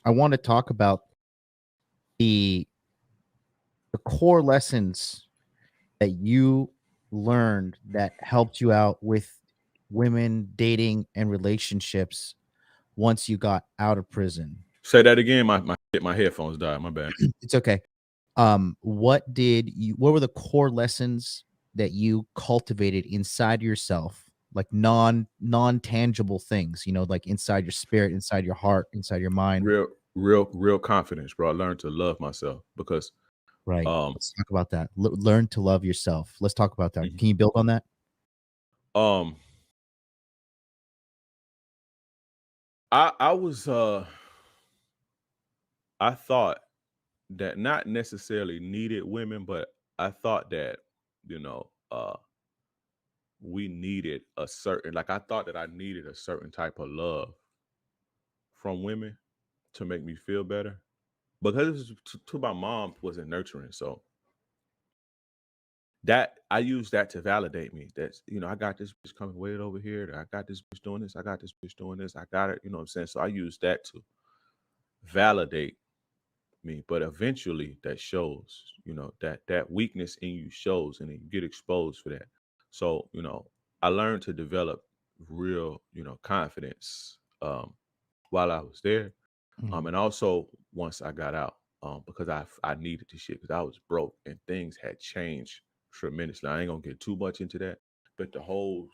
I want to talk about the core lessons that you learned that helped you out with women, dating, and relationships once you got out of prison. Say that again. My headphones died. My bad. It's okay. What were the core lessons that you cultivated inside yourself, like non-tangible things, like inside your spirit, inside your heart, inside your mind? Real confidence, bro. I learned to love myself because Right. um Let's talk about that. Learn to love yourself. Let's talk about that. mhm. Can you build on that? um I was I thought that not necessarily needed women, but I thought that, you know, we needed a certain, like, I thought that I needed a certain type of love from women to make me feel better because it was to my mom wasn't nurturing. So that I used that to validate me. That's, I got this bitch coming way over here. I got this bitch doing this. I got this bitch doing this. I got it. You know what I'm saying? So I used that to validate me. But eventually that shows, that weakness in you shows and you get exposed for that. So, I learned to develop real, confidence while I was there. Mm. And also once I got out, because I needed this shit because I was broke and things had changed tremendously. I ain't gonna get too much into that, but the whole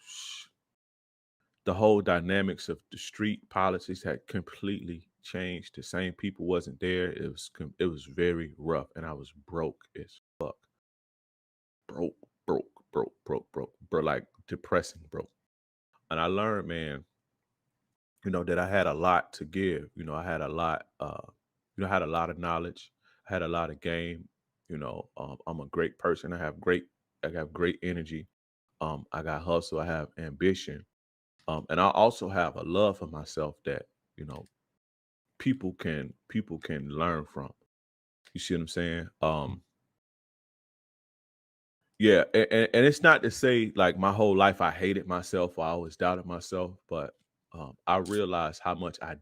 dynamics of the street politics had completely changed. The same people wasn't there. It was very rough, and I was broke as fuck. Broke, broke, like depressing broke. And I learned, man, that I had a lot to give. I had a lot. I had a lot of knowledge. I had a lot of game. I'm a great person. I have great energy. I got hustle. I have ambition. And I also have a love for myself that you know people can learn from. You see what I'm saying? Yeah, and it's not to say like my whole life I hated myself or I always doubted myself, but I realized how much I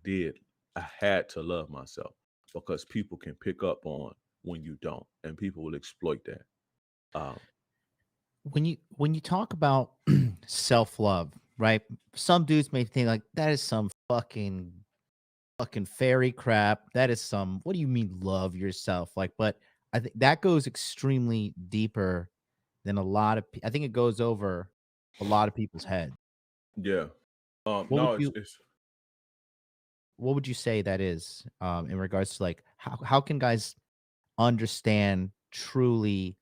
had to love myself because people can pick up on when you don't, and people will exploit that. Um, When you talk about self-love, right? Some dudes may think like that is some fucking fairy crap. That is some, what do you mean love yourself? Like, but I think that goes extremely deeper than I think it goes over a lot of people's head. yeah. What would No, it's you it's what would you say that is, in regards to like how can guys understand truly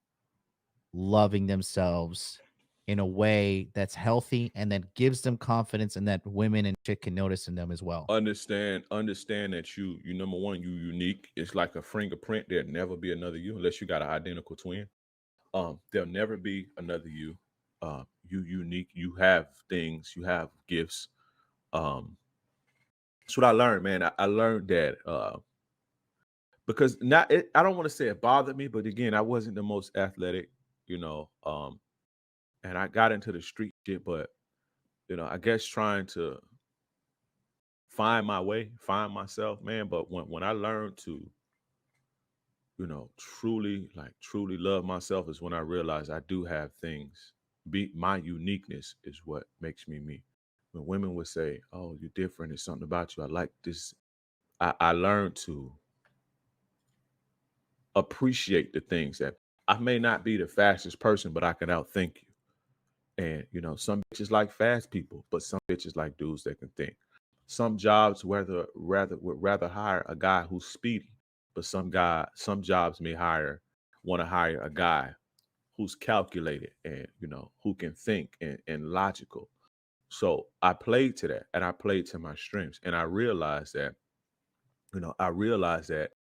loving themselves in a way that's healthy and that gives them confidence and that women and shit can notice in them as well? understand that you number one, you unique. It's like a fingerprint. There'll never be another you unless you got an identical twin. There'll never be another you. You unique. You have things. You have gifts. Um, that's what I learned, man. I learned that because I don't want to say it bothered me, but again, I wasn't the most athletic, you know. And I got into the street shit, but I guess trying to find my way, find myself, man. But when I learned to, truly love myself is when I realized I do have things. Be my uniqueness is what makes me me. When women would say, "Oh, you're different. There's something about you. I like this." I learned to appreciate the things that I may not be the fastest person, but I can outthink you. And some bitches like fast people, but some bitches like dudes that can think. Some jobs would rather hire a guy who's speedy, but some jobs may want to hire a guy who's calculated and who can think and logical. So I played to that and I played to my strengths. And I realized that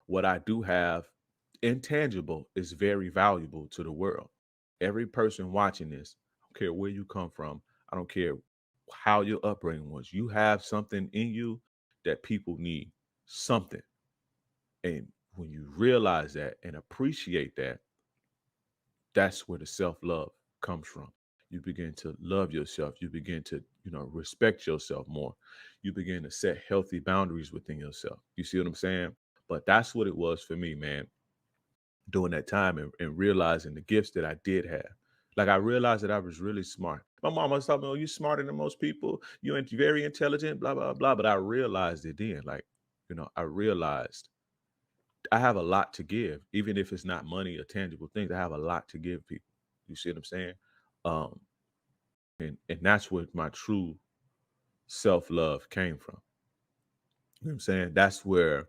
what I do have intangible is very valuable to the world. Every person watching this, I don't care where you come from, I don't care how your upbringing was, you have something in you that people need. Something. And when you realize that and appreciate that, that's where the self love comes from. You begin to love yourself. You begin to respect yourself more. You begin to set healthy boundaries within yourself. You see what I'm saying? But that's what it was for me, man, during that time, and realizing the gifts that I did have. Like, I realized that I was really smart. My mom was telling me, "Oh, you're smarter than most people. You're very intelligent, blah, blah, blah." But I realized it then. Like, I realized I have a lot to give, even if it's not money or tangible things. I have a lot to give people. You see what I'm saying? Um, and that's where my true self-love came from. You know what I'm saying? That's where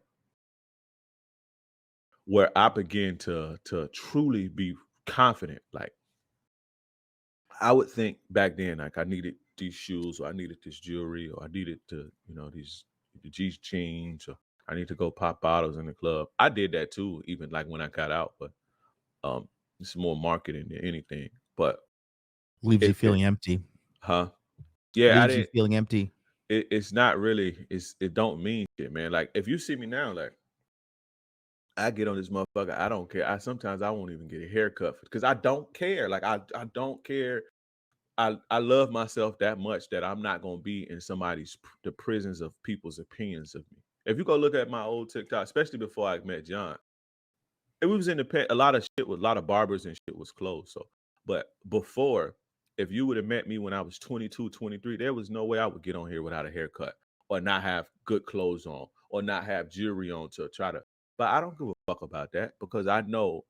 I began to truly be confident. Like, I would think back then, like, I needed these shoes, or I needed this jewelry, or I needed the G jeans, or I need to go pop bottles in the club. I did that too, even like when I got out, but um, it's more marketing than anything. But Leaves you it feeling empty. huh? Yeah, I Leaves you didn't. feeling empty. It's not really. It don't mean shit, man. Like, if you see me now, like, I get on this motherfucker. I don't care. Sometimes I won't even get a haircut because I don't care. Like, I don't care. I love myself that much that I'm not gonna be in the prisons of people's opinions of me. If you go look at my old TikTok, especially before I met John, it was a lot of shit with a lot of barbers and shit was closed. So, but before, if you would have met me when I was 22, 23, there was no way I would get on here without a haircut, or not have good clothes on, or not have jewelry on to try to. But I don't give a fuck about that, because I know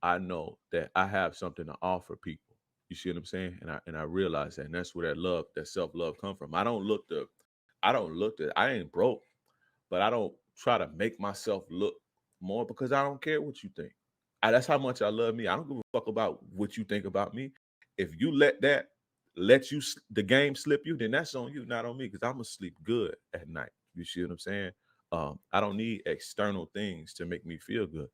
that I have something to offer people. You see what I'm saying? And I realize that, and that's where that self-love come from. I ain't broke, but I don't try to make myself look more, because I don't care what you think. That's how much I love me. I don't give a fuck about what you think about me. If you the game slip you, then that's on you, not on me, because I'm gonna sleep good at night. You see what I'm saying? I don't need external things to make me feel good.